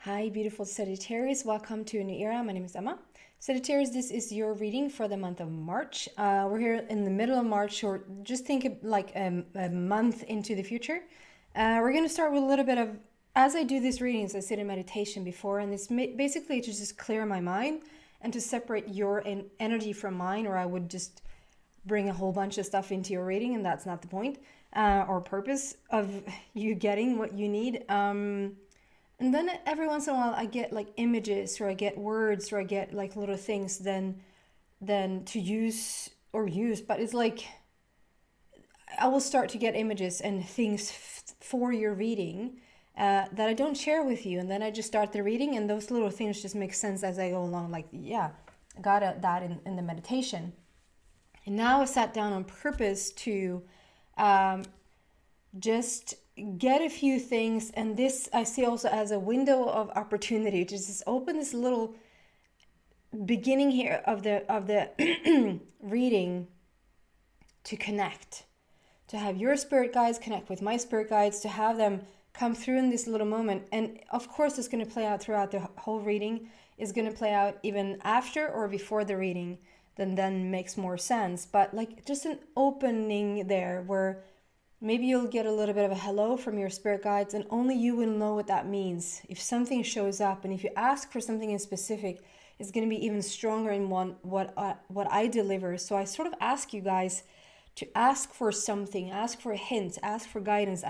Hi, beautiful Sagittarius. Welcome to a new era. My name is Emma. Sagittarius, this is your reading for the month of March. We're here in the middle of March, or just think of like a month into the future. We're going to start with a little bit of, as I do these readings, I sit in meditation before, and it's basically to just clear my mind and to separate your energy from mine, or I would just bring a whole bunch of stuff into your reading, and that's not the point or purpose of you getting what you need. And then every once in a while I get like images, or I get words, or I get like little things then to use, but it's like I will start to get images and things for your reading that I don't share with you, and then I just start the reading, and those little things just make sense as I go along. Like, yeah, I got that in the meditation. And now I sat down on purpose to just get a few things, and this I see also as a window of opportunity to just open this little beginning here of the reading, to connect, to have your spirit guides connect with my spirit guides, to have them come through in this little moment. And of course it's going to play out throughout the whole reading. It's going to play out even after or before the reading, then makes more sense. But like just an opening there where maybe you'll get a little bit of a hello from your spirit guides, and only you will know what that means. If something shows up, and if you ask for something in specific, it's going to be even stronger in what I deliver. So I sort of ask you guys to ask for something, ask for a hint, ask for guidance,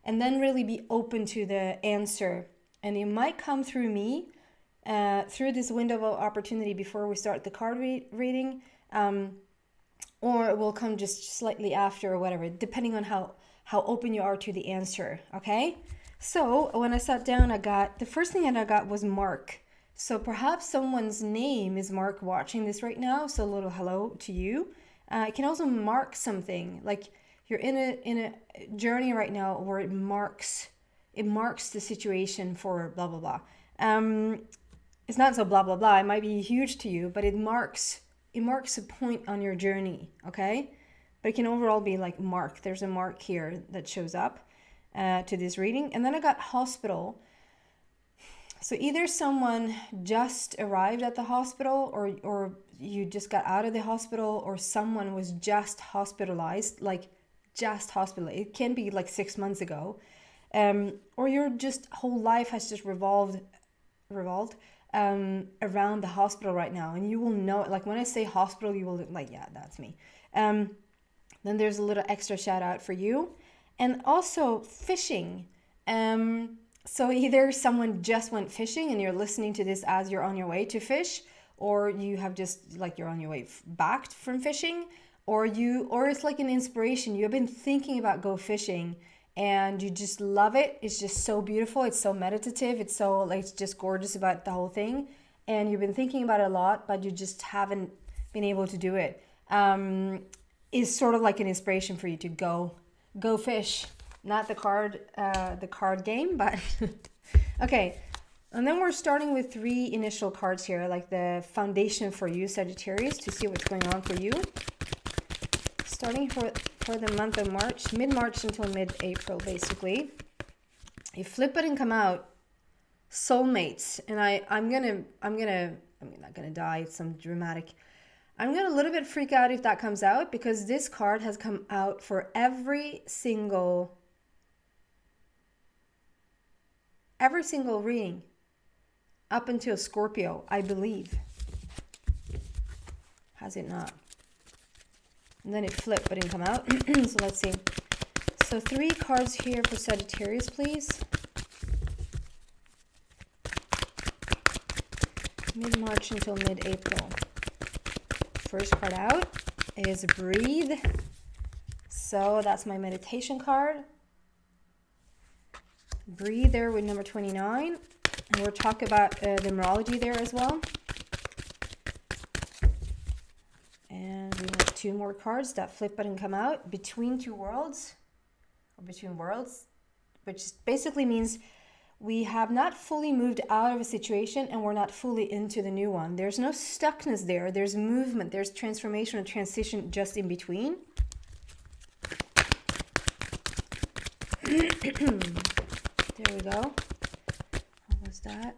and then really be open to the answer. And it might come through me, through this window of opportunity before we start the card reading. Or it will come just slightly after, or whatever, depending on how open you are to the answer, okay? So when I sat down, the first thing that I got was Mark. So perhaps someone's name is Mark watching this right now, so a little hello to you. It can also mark something, like you're in a journey right now where it marks the situation for blah, blah, blah. It's not so blah, blah, blah. It might be huge to you, but it marks a point on your journey, okay? But it can overall be like mark. There's a mark here that shows up to this reading. And then I got hospital. So either someone just arrived at the hospital, or you just got out of the hospital, or someone was just hospitalized, like just hospitalized. It can be like 6 months ago. Or your just whole life has just revolved around the hospital right now, and you will know, like when I say hospital, you will like, yeah, that's me. Then there's a little extra shout out for you. And also fishing. So either someone just went fishing and you're listening to this as you're on your way to fish, or you have just like you're on your way back from fishing, or it's like an inspiration. You have been thinking about go fishing and you just love it. It's just so beautiful. It's so meditative. It's so like, it's just gorgeous about the whole thing. And you've been thinking about it a lot, but you just haven't been able to do it. Is sort of like an inspiration for you to go fish. Not the card game, but okay. And then we're starting with 3 initial cards here, like the foundation for you, Sagittarius, to see what's going on for you. Starting for the month of March, mid-March until mid-April, basically. You flip it and come out, soulmates. And I'm not gonna die. It's some dramatic. I'm gonna a little bit freak out if that comes out, because this card has come out for every single reading up until Scorpio, I believe. Has it not? And then it flipped but didn't come out. So let's see. So 3 cards here for Sagittarius, please. Mid-March until mid-April. First card out is Breathe. So that's my meditation card. Breathe there with number 29. And we'll talk about the numerology there as well. And we have 2 more cards that flip but and come out. Between Two Worlds, or Between Worlds, which basically means we have not fully moved out of a situation and we're not fully into the new one. There's no stuckness there. There's movement. There's transformation and transition just in between. There we go. was that.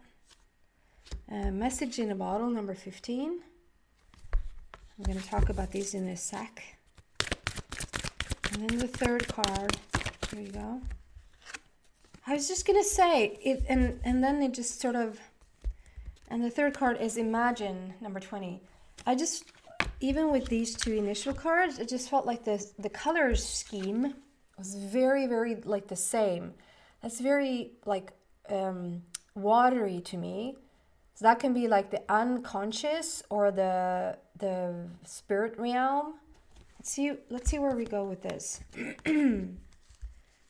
Message in a bottle, number 15. I'm going to talk about these in a sec. And then the third card. Here you go. I was just going to say it, and then it just sort of, and the third card is Imagine, number 20. I just, even with these two initial cards, it just felt like the color scheme was very, very like the same. That's very like watery to me. So that can be like the unconscious or the spirit realm. Let's see where we go with this.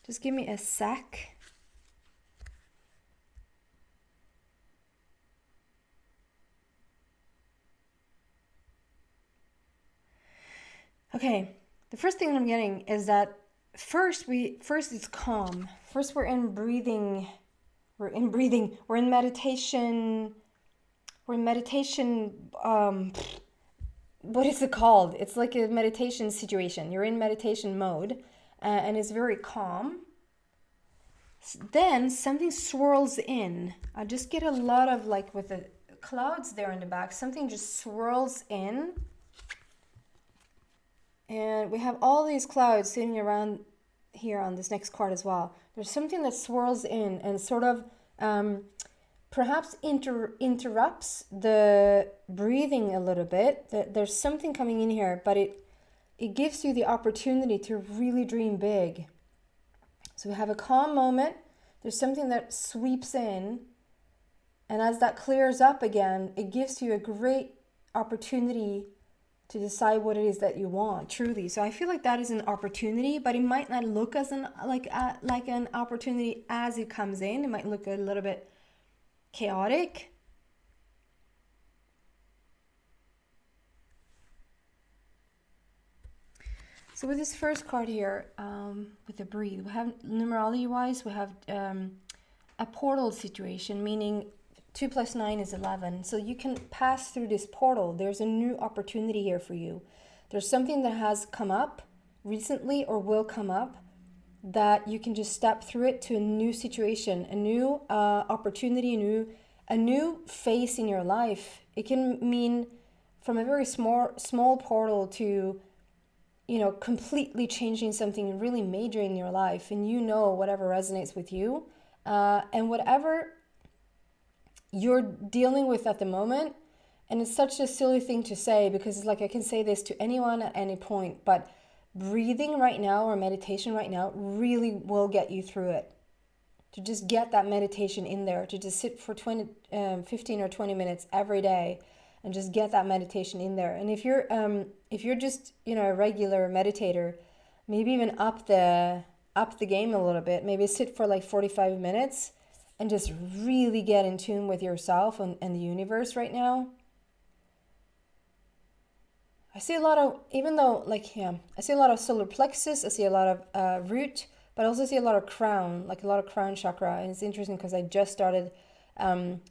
Just give me a sec. Okay, the first thing I'm getting is that first it's calm. First we're in breathing. We're in meditation. We're in meditation. What is it called? It's like a meditation situation. You're in meditation mode, and it's very calm. Then something swirls in. I just get a lot of, like, with the clouds there in the back, something just swirls in. And we have all these clouds sitting around here on this next card as well. There's something that swirls in and sort of perhaps interrupts the breathing a little bit. There's something coming in here, but it gives you the opportunity to really dream big. So we have a calm moment. There's something that sweeps in. And as that clears up again, it gives you a great opportunity to decide what it is that you want, truly. So I feel like that is an opportunity, but it might not look as an opportunity as it comes in. It might look a little bit chaotic. So with this first card here, with the breathe, we have numerology-wise, we have a portal situation, meaning 2 + 9 is 11. So you can pass through this portal. There's a new opportunity here for you. There's something that has come up recently or will come up that you can just step through it to a new situation, a new opportunity, a new phase in your life. It can mean from a very small portal to, completely changing something really major in your life, and whatever resonates with you, and whatever you're dealing with at the moment. And it's such a silly thing to say, because it's like I can say this to anyone at any point, but breathing right now or meditation right now really will get you through it. To just get that meditation in there, to just sit for 15 or 20 minutes every day and just get that meditation in there. And if you're just a regular meditator, maybe even up the game a little bit. Maybe sit for like 45 minutes and just really get in tune with yourself and the universe right now. I see a lot of, I see a lot of solar plexus, I see a lot of root, but I also see a lot of crown, like a lot of crown chakra. And it's interesting because I just started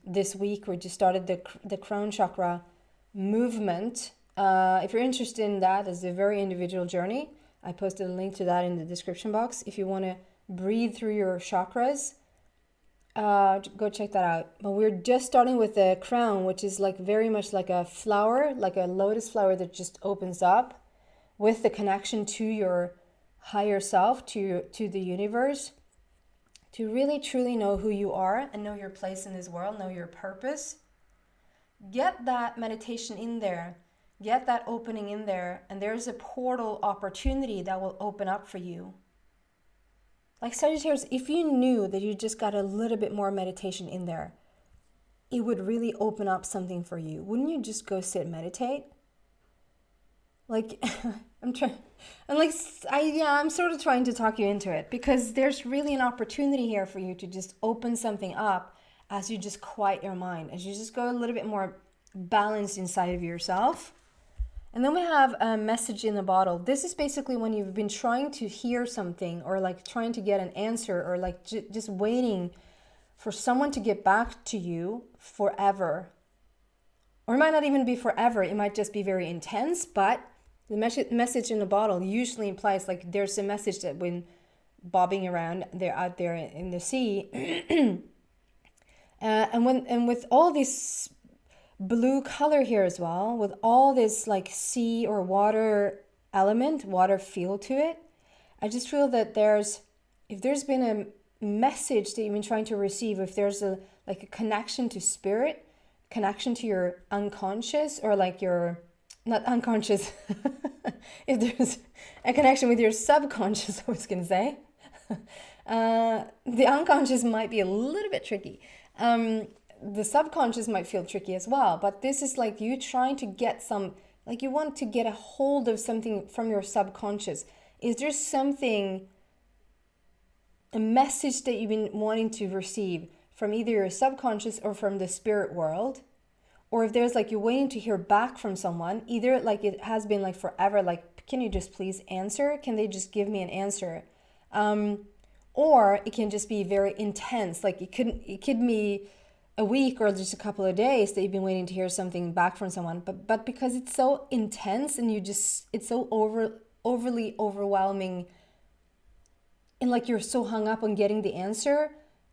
this week, we just started the crown chakra movement. If you're interested in that, it's a very individual journey. I posted a link to that in the description box. If you want to breathe through your chakras, go check that out. But we're just starting with the crown, which is like very much like a flower, like a lotus flower that just opens up with the connection to your higher self, to the universe, to really truly know who you are and know your place in this world, know your purpose. Get that meditation in there, get that opening in there, and there's a portal opportunity that will open up for you. Like Sagittarius, if you knew that you just got a little bit more meditation in there, it would really open up something for you. Wouldn't you just go sit and meditate? Like, I'm sort of trying to talk you into it, because there's really an opportunity here for you to just open something up as you just quiet your mind, as you just go a little bit more balanced inside of yourself. And then we have a message in the bottle. This is basically when you've been trying to hear something, or like trying to get an answer, or like just waiting for someone to get back to you forever. Or it might not even be forever. It might just be very intense, but the message in the bottle usually implies like there's a message that when bobbing around, they're out there in the sea. And with all this blue color here as well, with all this like sea or water element, water feel to it, I just feel that if there's been a message that you've been trying to receive, if there's a connection to spirit, connection to your unconscious, or like your, not unconscious, if there's a connection with your subconscious, I was going to say, the unconscious might be a little bit tricky. The subconscious might feel tricky as well, but this is like you trying to get you want to get a hold of something from your subconscious. Is there something, a message that you've been wanting to receive from either your subconscious or from the spirit world? Or if there's like you're waiting to hear back from someone, either like it has been like forever, like, can you just please answer? Can they just give me an answer? Or it can just be very intense. Like it could be a week or just a couple of days that you've been waiting to hear something back from someone. But because it's so intense and it's so overly overwhelming, and like you're so hung up on getting the answer,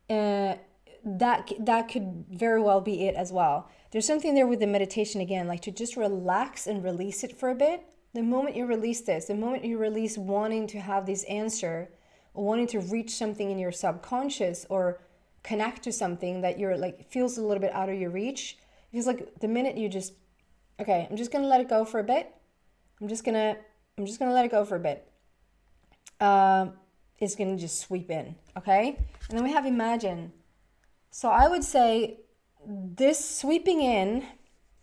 that could very well be it as well. There's something there with the meditation again, like to just relax and release it for a bit. The moment you release this, the moment you release wanting to have this answer, or wanting to reach something in your subconscious or connect to something that you're like feels a little bit out of your reach, because like the minute you just, okay, I'm just gonna let it go for a bit. I'm just gonna let it go for a bit. It's gonna just sweep in, okay? And then we have imagine. So I would say this sweeping in,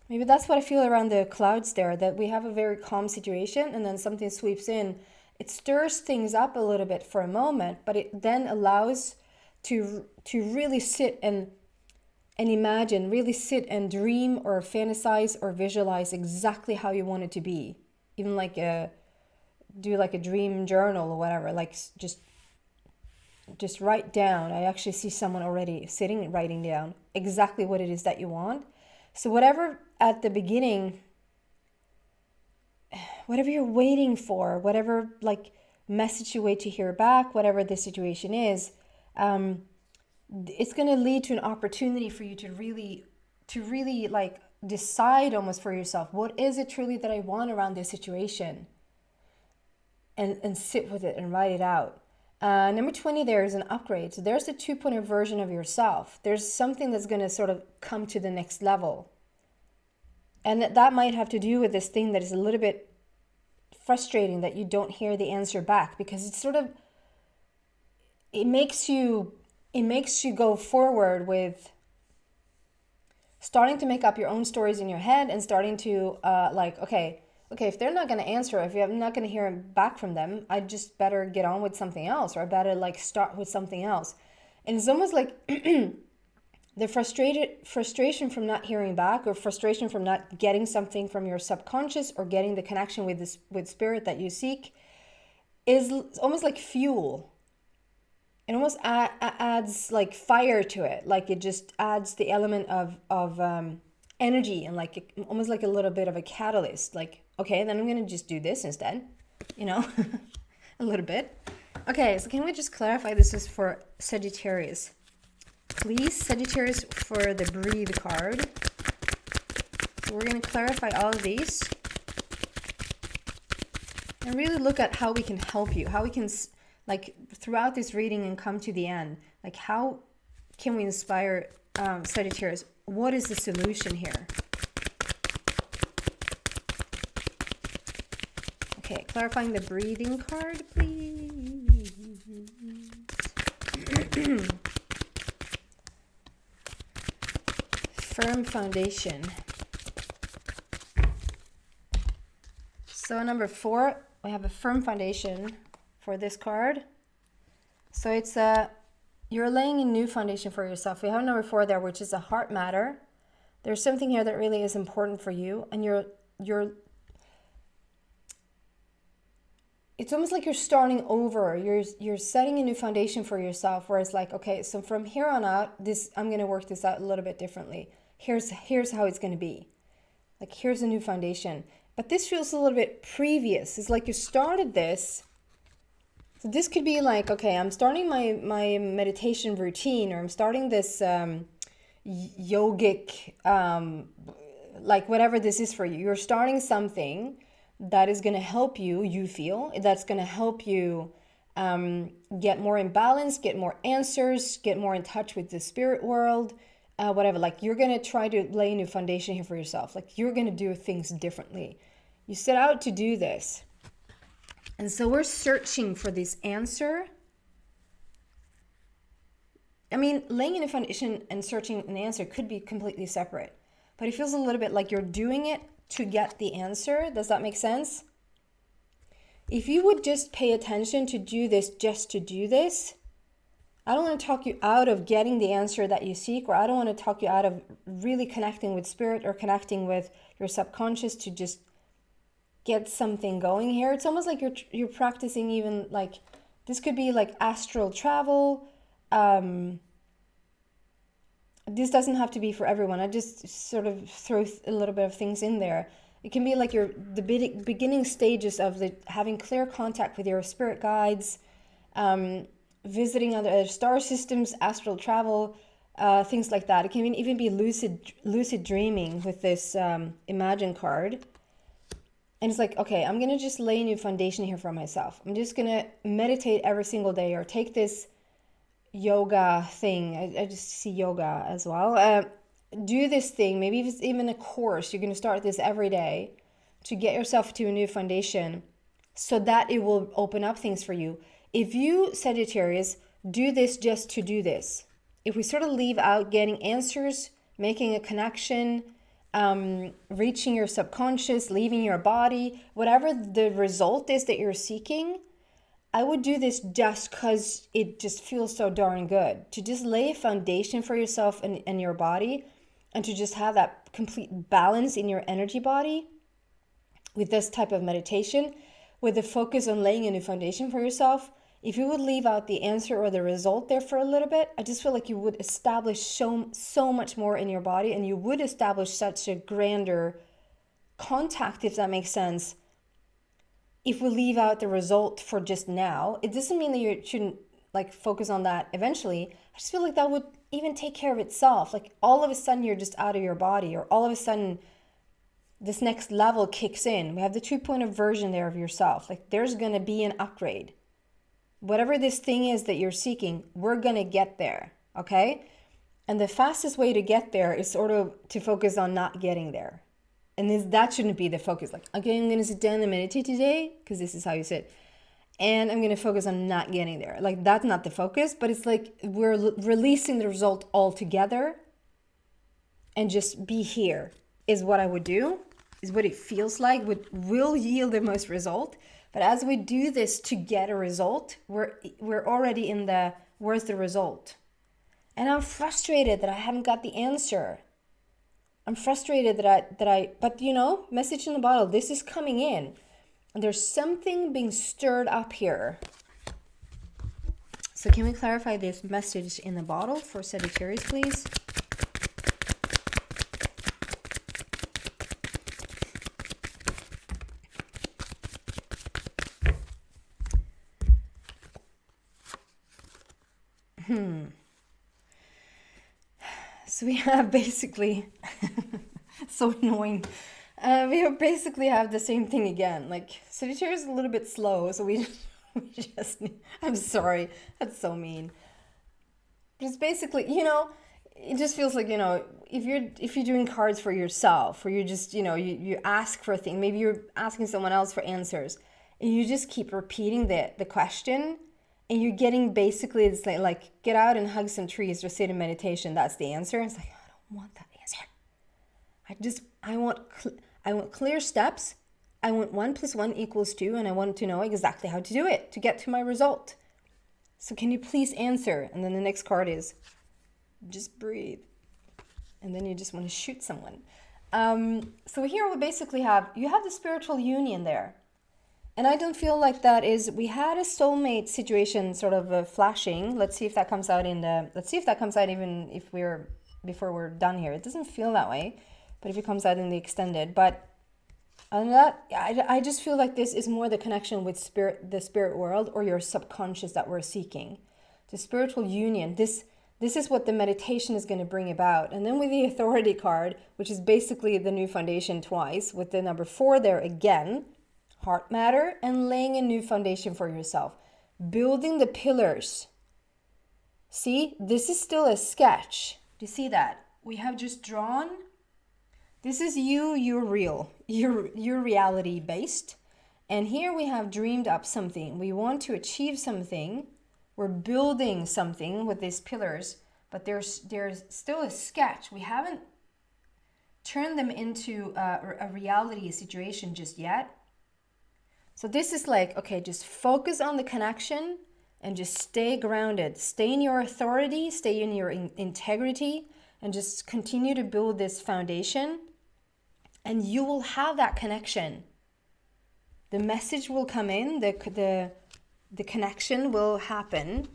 maybe that's what I feel around the clouds there, that we have a very calm situation and then something sweeps in. It stirs things up a little bit for a moment, but it then allows to really sit and imagine, really sit and dream or fantasize or visualize exactly how you want it to be. Even like do like a dream journal or whatever, like just write down. I actually see someone already sitting and writing down exactly what it is that you want. So whatever at the beginning, whatever you're waiting for, whatever like message you wait to hear back, whatever the situation is, it's going to lead to an opportunity for you to really like decide almost for yourself, what is it truly that I want around this situation, and sit with it and write it out. Number 20 there is an upgrade. So there's a 2.0 version of yourself. There's something that's going to sort of come to the next level. And that might have to do with this thing that is a little bit frustrating, that you don't hear the answer back, because it's sort of, it makes you go forward with starting to make up your own stories in your head and starting to okay, if they're not going to answer, if I'm not going to hear back from them, I just better get on with something else, or I better like start with something else. And it's almost like the frustration from not hearing back, or frustration from not getting something from your subconscious or getting the connection with spirit that you seek, is almost like fuel. It almost adds like fire to it. Like it just adds the element of energy, and like almost like a little bit of a catalyst. Like, okay, then I'm going to just do this instead, a little bit. Okay, so can we just clarify this is for Sagittarius? Please, Sagittarius, for the breathe card. So we're going to clarify all of these and really look at how we can help you, how we can, like, throughout this reading and come to the end, like, how can we inspire Sagittarius? What is the solution here? Okay, clarifying the breathing card, please. Firm foundation. So number 4, we have a firm foundation for this card. So it's you're laying a new foundation for yourself. We have number 4 there, which is a heart matter. There's something here that really is important for you, and you're it's almost like you're starting over. You're setting a new foundation for yourself, where it's like, okay, so from here on out, I'm going to work this out a little bit differently. Here's how it's going to be. Like, here's a new foundation. But this feels a little bit previous. It's like you started this. So this could be like, okay, I'm starting my meditation routine, or I'm starting this yogic, like whatever this is for you. You're starting something that is going to help you, you feel, that's going to help you get more in balance, get more answers, get more in touch with the spirit world, whatever. Like you're going to try to lay a new foundation here for yourself. Like you're going to do things differently. You set out to do this. And so we're searching for this answer. I mean, laying in a foundation and searching an answer could be completely separate, but it feels a little bit like you're doing it to get the answer. Does that make sense? If you would just pay attention to do this just to do this, I don't want to talk you out of getting the answer that you seek, or I don't want to talk you out of really connecting with spirit or connecting with your subconscious to just get something going here. It's almost like you're practicing, even like this could be like astral travel. This doesn't have to be for everyone. I just sort of throw a little bit of things in there. It can be like the beginning stages of having clear contact with your spirit guides, visiting other star systems, astral travel, things like that. It can even be lucid dreaming with this Imagine card. And it's like, okay, I'm going to just lay a new foundation here for myself. I'm just going to meditate every single day, or take this yoga thing. I just see yoga as well. Do this thing. Maybe if it's even a course, you're going to start this every day to get yourself to a new foundation so that it will open up things for you. If you, Sagittarius, do this just to do this, if we sort of leave out getting answers, making a connection, reaching your subconscious, leaving your body, whatever the result is that you're seeking, I would do this just because it just feels so darn good. To just lay a foundation for yourself and your body, and to just have that complete balance in your energy body with this type of meditation, with the focus on laying a new foundation for yourself. If you would leave out the answer or the result there for a little bit, I just feel like you would establish so much more in your body, and you would establish such a grander contact, if that makes sense. If we leave out the result for just now, it doesn't mean that you shouldn't like focus on that eventually. I just feel like that would even take care of itself. Like all of a sudden you're just out of your body, or all of a sudden this next level kicks in. We have the 2.0 version there of yourself. Like there's going to be an upgrade. Whatever this thing is that you're seeking, we're going to get there. Okay. And the fastest way to get there is sort of to focus on not getting there. And that shouldn't be the focus. Like, okay, I'm going to sit down and meditate today, because this is how you sit. And I'm going to focus on not getting there. Like, that's not the focus, but it's like we're releasing the result altogether, and just be here is what I would do, is what it feels like, will yield the most result. But as we do this to get a result, we're already in the, where's the result? And I'm frustrated that I haven't got the answer. I'm frustrated but you know, message in the bottle, this is coming in. And there's something being stirred up here. So can we clarify this message in the bottle for Sagittarius, please? So we have basically, so annoying. We basically have the same thing again. Like Sagittarius is a little bit slow, so we just I'm sorry, that's so mean. But it's basically, you know, it just feels like, you know, if you're doing cards for yourself, or you just, you know, you ask for a thing, maybe you're asking someone else for answers, and you just keep repeating the question. And you're getting basically, it's like get out and hug some trees or sit in meditation. That's the answer. It's like, I don't want that answer. I want clear steps. I want 1 + 1 = 2. And I want to know exactly how to do it to get to my result. So can you please answer? And then the next card is just breathe. And then you just want to shoot someone. So here we basically you have the spiritual union there. And I don't feel like that is, we had a soulmate situation sort of flashing. Let's see if that comes out even if before we're done here. It doesn't feel that way, but if it comes out in the extended. But other than that, I just feel like this is more the connection with the spirit world, or your subconscious that we're seeking. The spiritual union, this This is what the meditation is going to bring about. And then with the authority card, which is basically the new foundation twice, with the number 4 there again, heart matter and laying a new foundation for yourself. Building the pillars. See, this is still a sketch. Do you see that? We have just drawn. This is you, you're real. You're reality based. And here we have dreamed up something. We want to achieve something. We're building something with these pillars, but there's still a sketch. We haven't turned them into a reality situation just yet. So this is like, okay, just focus on the connection and just stay grounded. Stay in your authority, stay in your integrity, and just continue to build this foundation. And you will have that connection. The message will come in, the connection will happen.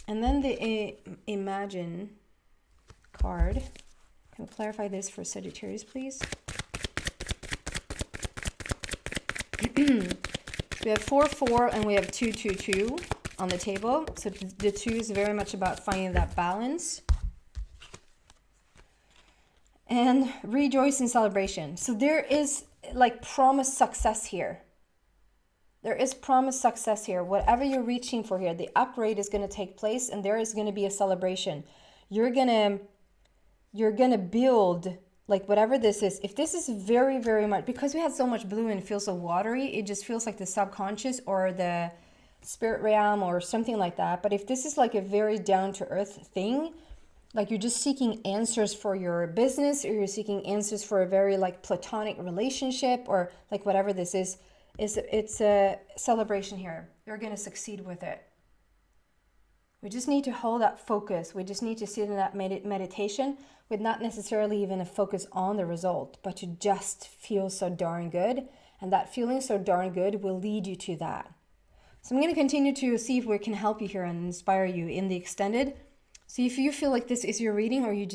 And then the imagine card. Can we clarify this for Sagittarius, please? We have 4-4 and we have 2-2-2 on the table. So the 2 is very much about finding that balance. And rejoice in celebration. So there is like promised success here. There is promised success here. Whatever you're reaching for here, the upgrade is going to take place and there is going to be a celebration. You're going to build like whatever this is. If this is very, very much, because we had so much blue and it feels so watery, it just feels like the subconscious or the spirit realm or something like that. But if this is like a very down to earth thing, like you're just seeking answers for your business or you're seeking answers for a very like platonic relationship or like whatever this is it's a celebration here. You're going to succeed with it. We just need to hold that focus. We just need to sit in that meditation with not necessarily even a focus on the result, but to just feel so darn good. And that feeling so darn good will lead you to that. So I'm going to continue to see if we can help you here and inspire you in the extended. So if you feel like this is your reading or you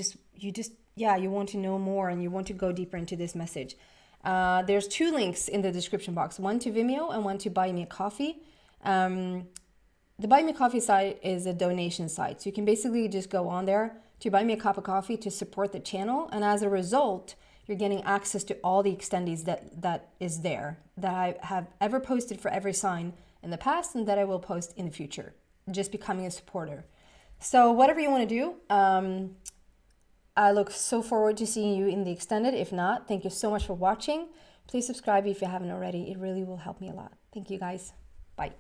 want to know more and you want to go deeper into this message, there's 2 links in the description box, one to Vimeo and one to Buy Me a Coffee. The Buy Me a Coffee site is a donation site. So you can basically just go on there to buy me a cup of coffee to support the channel. And as a result, you're getting access to all the extendies that is there, that I have ever posted for every sign in the past and that I will post in the future, just becoming a supporter. So whatever you want to do, I look so forward to seeing you in the extended. If not, thank you so much for watching. Please subscribe if you haven't already. It really will help me a lot. Thank you guys. Bye.